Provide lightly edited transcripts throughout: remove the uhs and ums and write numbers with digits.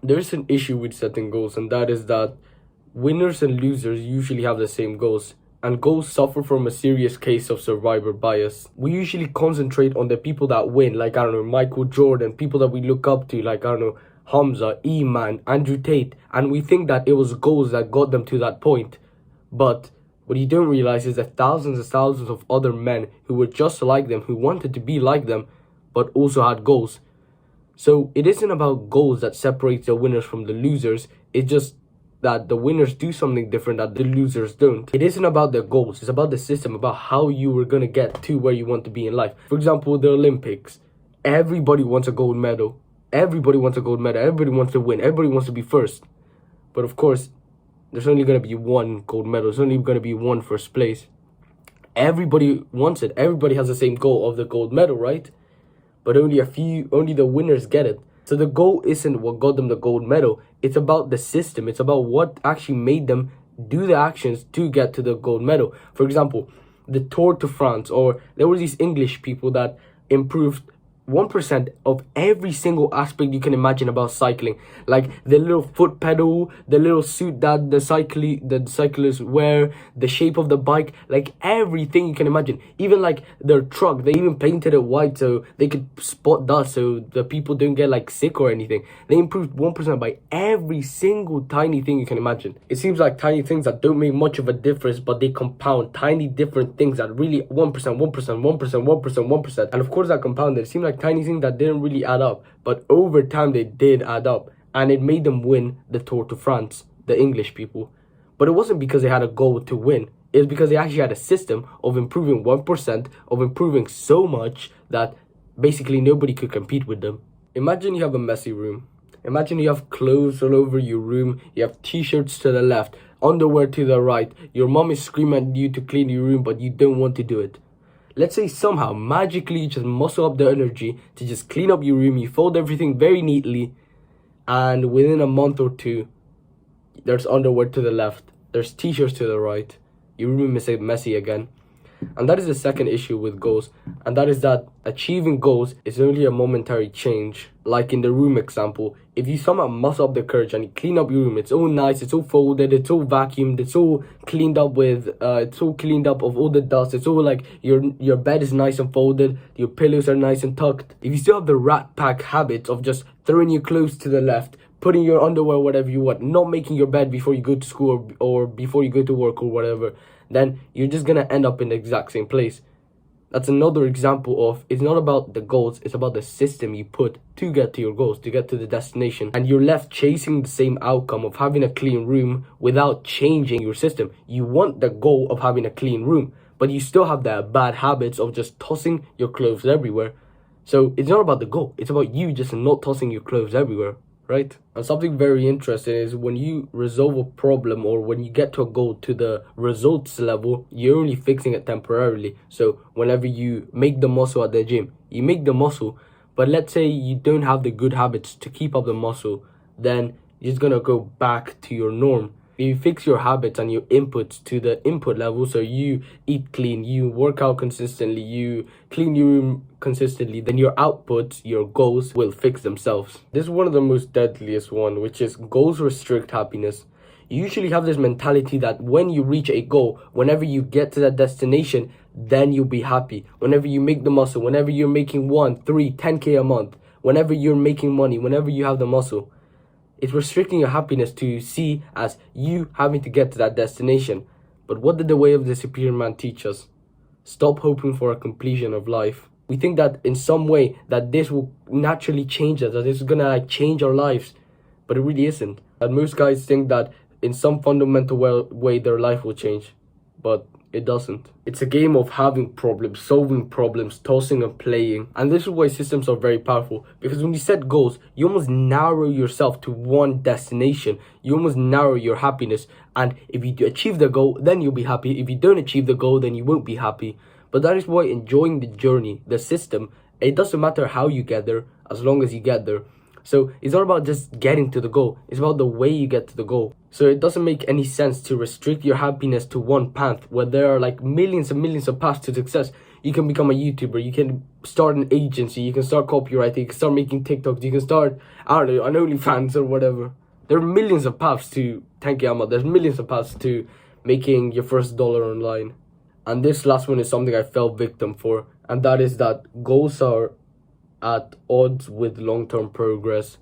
There's an issue with setting goals, and that is that winners and losers usually have the same goals, and goals suffer from a serious case of survivor bias. We usually concentrate on the people that win, like, I don't know, Michael Jordan, people that we look up to, like, I don't know, Hamza, Iman, Andrew Tate, and we think that it was goals that got them to that point. But what you don't realize is that thousands and thousands of other men who were just like them, who wanted to be like them, but also had goals. So it isn't about goals that separates the winners from the losers. It's just that the winners do something different that the losers don't. It isn't about their goals. It's about the system, about how you were going to get to where you want to be in life. For example, the Olympics. Everybody wants a gold medal. Everybody wants a gold medal. Everybody wants to win. Everybody wants to be first. But of course, there's only going to be one gold medal. There's only going to be one first place. Everybody wants it. Everybody has the same goal of the gold medal, right? But only the winners get it. So the goal isn't what got them the gold medal. It's about the system. It's about what actually made them do the actions to get to the gold medal. For example, the Tour de France, or there were these English people that improved 1% of every single aspect you can imagine about cycling, like the little foot pedal, the little suit that the cyclists wear, the shape of the bike, like everything you can imagine. Even like their truck, they even painted it white so they could spot dust, so the people don't get like sick or anything. They improved 1% by every single tiny thing you can imagine. It seems like tiny things that don't make much of a difference, but they compound. Tiny different things that really 1%, 1%, 1%, 1%, 1%, and of course that compounded. It seemed like tiny things that didn't really add up, but over time they did add up, and it made them win the Tour de France, the English people. But it wasn't because they had a goal to win. It was because they actually had a system of improving 1%, of improving so much that basically nobody could compete with them. Imagine you have a messy room. Imagine you have clothes all over your room. You have t-shirts to the left, underwear to the right. Your mom is screaming at you to clean your room, but you don't want to do it. Let's say somehow, magically, you just muscle up the energy to just clean up your room. You fold everything very neatly, and within a month or two, there's underwear to the left, there's t-shirts to the right. Your room is messy again. And that is the second issue with goals, and that is that achieving goals is only a momentary change. Like in the room example, if you somehow muscle up the courage and you clean up your room, it's all nice, it's all folded, it's all vacuumed, it's all cleaned up of all the dust, it's all like your bed is nice and folded, your pillows are nice and tucked. If you still have the rat pack habit of just throwing your clothes to the left, putting your underwear whatever you want, not making your bed before you go to school or before you go to work or whatever, then you're just gonna end up in the exact same place. That's another example of, it's not about the goals, it's about the system you put to get to your goals, to get to the destination. And you're left chasing the same outcome of having a clean room without changing your system. You want the goal of having a clean room, but you still have the bad habits of just tossing your clothes everywhere. So it's not about the goal, it's about you just not tossing your clothes everywhere. Right? And something very interesting is when you resolve a problem, or when you get to a goal to the results level, you're only fixing it temporarily. So whenever you make the muscle at the gym, you make the muscle, but let's say you don't have the good habits to keep up the muscle, then you're just gonna go back to your norm. If you fix your habits and your inputs to the input level, so you eat clean, you work out consistently, you clean your room consistently, then your outputs, your goals will fix themselves. This is one of the most deadliest one, which is goals restrict happiness. You usually have this mentality that when you reach a goal, whenever you get to that destination, then you'll be happy. Whenever you make the muscle, whenever you're making 1, 3, 10K a month, whenever you're making money, whenever you have the muscle, it's restricting your happiness to see as you having to get to that destination. But what did the way of the superior man teach us? Stop hoping for a completion of life. We think that in some way that this will naturally change us, that this is gonna like change our lives, but it really isn't. And most guys think that in some fundamental way their life will change, but it doesn't. It's a game of having problems, solving problems, tossing and playing. And this is why systems are very powerful, because when you set goals, you almost narrow yourself to one destination. You almost narrow your happiness. And if you do achieve the goal, then you'll be happy. If you don't achieve the goal, then you won't be happy. But that is why enjoying the journey, the system, it doesn't matter how you get there, as long as you get there. So it's not about just getting to the goal, it's about the way you get to the goal. So it doesn't make any sense to restrict your happiness to one path where there are like millions and millions of paths to success. You can become a YouTuber. You can start an agency. You can start copywriting. You can start making TikToks. You can start, I don't know, an OnlyFans or whatever. There are millions of paths to 10K a month. There's millions of paths to making your first dollar online. And this last one is something I fell victim for. And that is that goals are at odds with long-term progress.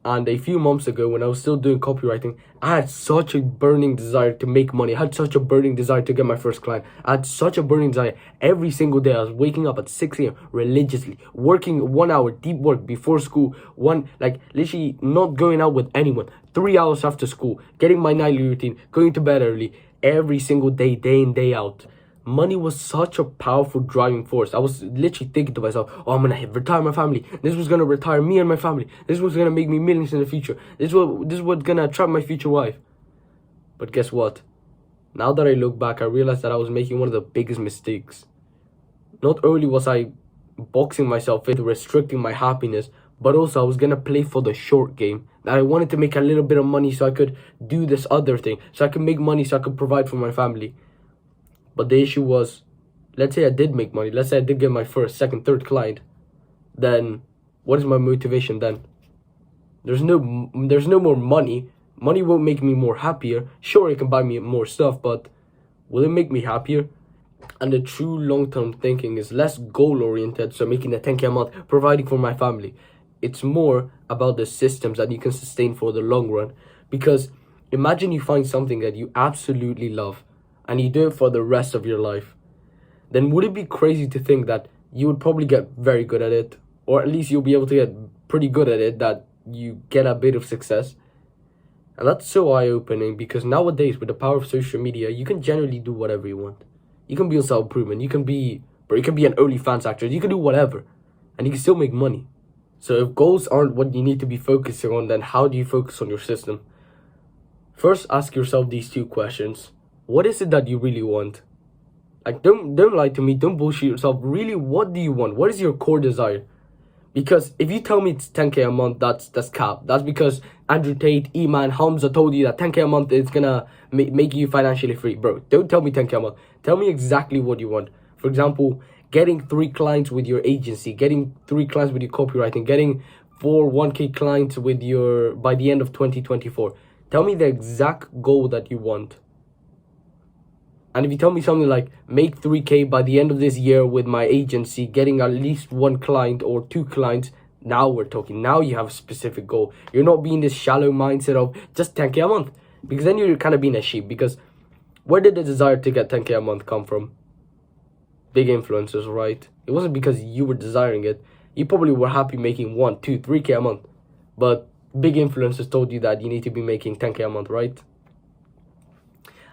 And a few months ago, when I was still doing copywriting, I had such a burning desire to make money. I had such a burning desire to get my first client. I had such a burning desire. Every single day, I was waking up at 6 a.m. religiously, working 1 hour deep work before school, literally not going out with anyone, 3 hours after school, getting my nightly routine, going to bed early, every single day, day in, day out. Money was such a powerful driving force. I was literally thinking to myself, oh, I'm gonna retire my family. This was gonna retire me and my family. This was gonna make me millions in the future. This is what's gonna attract my future wife. But guess what? Now that I look back, I realized that I was making one of the biggest mistakes. Not only was I boxing myself into restricting my happiness, but also I was gonna play for the short game. That I wanted to make a little bit of money so I could do this other thing. So I could make money so I could provide for my family. But the issue was, let's say I did make money. Let's say I did get my first, second, third client. Then what is my motivation then? There's no more money. Money won't make me more happier. Sure, it can buy me more stuff, but will it make me happier? And the true long-term thinking is less goal-oriented, so making a 10K a month, providing for my family. It's more about the systems that you can sustain for the long run. Because imagine you find something that you absolutely love, and you do it for the rest of your life. Then would it be crazy to think that you would probably get very good at it, or at least you'll be able to get pretty good at it, that you get a bit of success? And that's so eye-opening, because nowadays with the power of social media, you can generally do whatever you want. You can be on self-improvement, you can be an OnlyFans actor, you can do whatever, and you can still make money. So if goals aren't what you need to be focusing on, then how do you focus on your system? First, ask yourself these two questions. What is it that you really want? Like, don't lie to me, don't bullshit yourself. Really, what do you want? What is your core desire? Because if you tell me it's 10K a month, that's cap. That's because Andrew Tate, Iman, Hamza told you that 10K a month is gonna make you financially free. Bro, don't tell me 10K a month. Tell me exactly what you want. For example, getting 3 clients with your agency, getting 3 clients with your copywriting, getting 4 1K clients with your by the end of 2024. Tell me the exact goal that you want. And if you tell me something like, make 3K by the end of this year with my agency, getting at least 1 client or 2 clients, now we're talking. Now you have a specific goal. You're not being this shallow mindset of just 10K a month. Because then you're kind of being a sheep. Because where did the desire to get 10K a month come from? Big influencers, right? It wasn't because you were desiring it. You probably were happy making 1, 2, 3K a month. But big influencers told you that you need to be making 10K a month, right?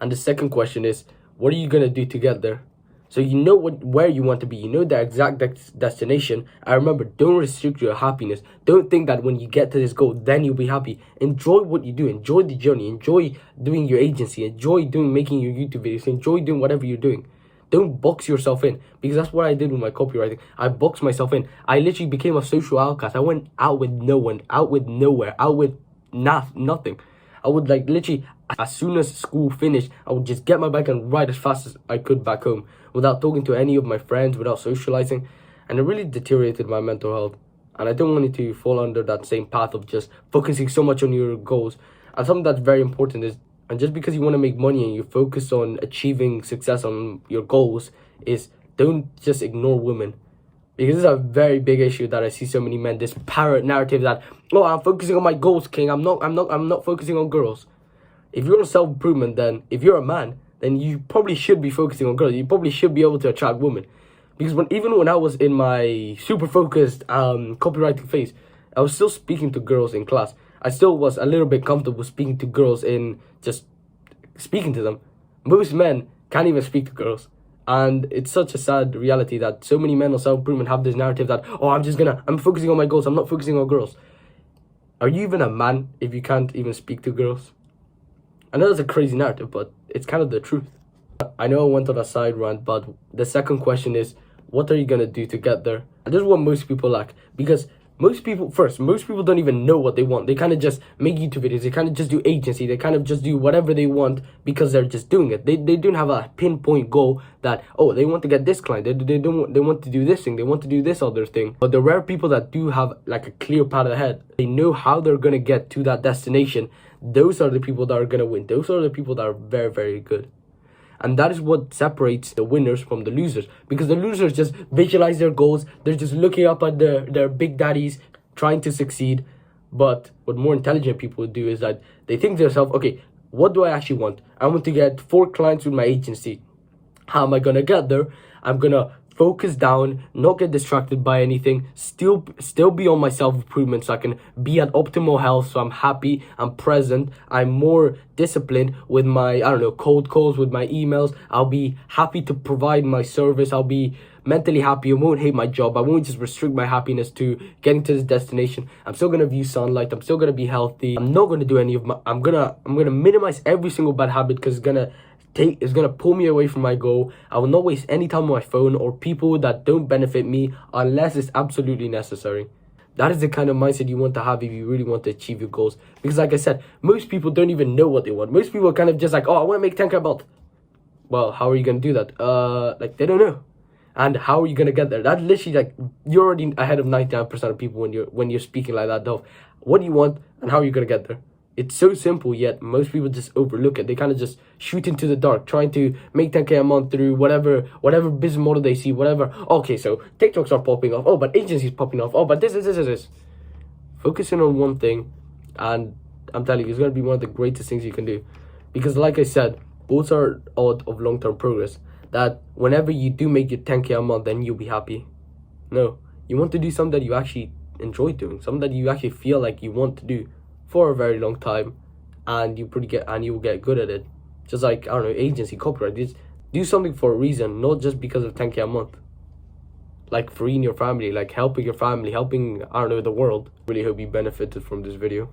And the second question is, what are you going to do to get there? So you know where you want to be. You know the exact destination. And remember, don't restrict your happiness. Don't think that when you get to this goal, then you'll be happy. Enjoy what you do. Enjoy the journey. Enjoy doing your agency. Enjoy making your YouTube videos. Enjoy doing whatever you're doing. Don't box yourself in. Because that's what I did with my copywriting. I boxed myself in. I literally became a social outcast. I went out with no one. Out with nowhere. Out with nothing. I would literally, as soon as school finished, I would just get my bike and ride as fast as I could back home without talking to any of my friends, without socializing. And it really deteriorated my mental health. And I don't want you to fall under that same path of just focusing so much on your goals. And something that's very important is, and just because you want to make money and you focus on achieving success on your goals, is don't just ignore women. Because this is a very big issue that I see so many men, this parrot narrative that, oh, I'm focusing on my goals, king. I'm not focusing on girls. If you're on self-improvement, then if you're a man, then you probably should be focusing on girls. You probably should be able to attract women. Because even when I was in my super focused copywriting phase, I was still speaking to girls in class. I still was a little bit comfortable speaking to girls in just speaking to them. Most men can't even speak to girls. And it's such a sad reality that so many men on self-improvement have this narrative that, oh, I'm focusing on my goals, I'm not focusing on girls. Are you even a man if you can't even speak to girls? I know that's a crazy narrative, but it's kind of the truth. I know I went on a side rant, but the second question is, what are you going to do to get there? And this is what most people lack. Because most people don't even know what they want. They kind of just make YouTube videos. They kind of just do agency. They kind of just do whatever they want because they're just doing it. They don't have a pinpoint goal that, oh, they want to get this client. They want to do this thing. They want to do this other thing. But the rare people that do have like a clear path ahead, they know how they're going to get to that destination. Those are the people that are going to win. Those are the people that are very, very good. And that is what separates the winners from the losers. Because the losers just visualize their goals. They're just looking up at their big daddies trying to succeed. But what more intelligent people do is that they think to themselves, okay, what do I actually want? I want to get 4 clients with my agency. How am I going to get there? I'm going to focus down, not get distracted by anything, still be on my self-improvement so I can be at optimal health, so I'm happy, I'm present, I'm more disciplined with my, I don't know, cold calls, with my emails. I'll be happy to provide my service. I'll be mentally happy. I won't hate my job. I won't just restrict my happiness to getting to this destination. I'm still gonna view sunlight. I'm still gonna be healthy. I'm not gonna do any of my, I'm gonna minimize every single bad habit because it's gonna pull me away from my goal. I will not waste any time on my phone or people that don't benefit me unless it's absolutely necessary. That is the kind of mindset you want to have if you really want to achieve your goals. Because like I said, most people don't even know what they want. Most people are kind of just like, oh, I want to make 10K a month. Well, how are you gonna do that? Like, they don't know. And how are you gonna get there? That's literally like, you're already ahead of 99% of people when you're speaking like that, though. What do you want and how are you gonna get there? It's so simple, yet most people just overlook it. They kind of just shoot into the dark, trying to make 10K a month through whatever business model they see, whatever. Okay, so TikToks are popping off. Oh, but agencies popping off. Oh, but this. Focusing on one thing, and I'm telling you, it's going to be one of the greatest things you can do. Because like I said, goals are odd of long-term progress. That whenever you do make your 10K a month, then you'll be happy. No, you want to do something that you actually enjoy doing, something that you actually feel like you want to do for a very long time, and you will get good at it. Just like, I don't know, agency, copyright. Just do something for a reason, not just because of 10K a month. Like freeing your family, like helping your family, helping, I don't know, the world. Really hope you benefited from this video.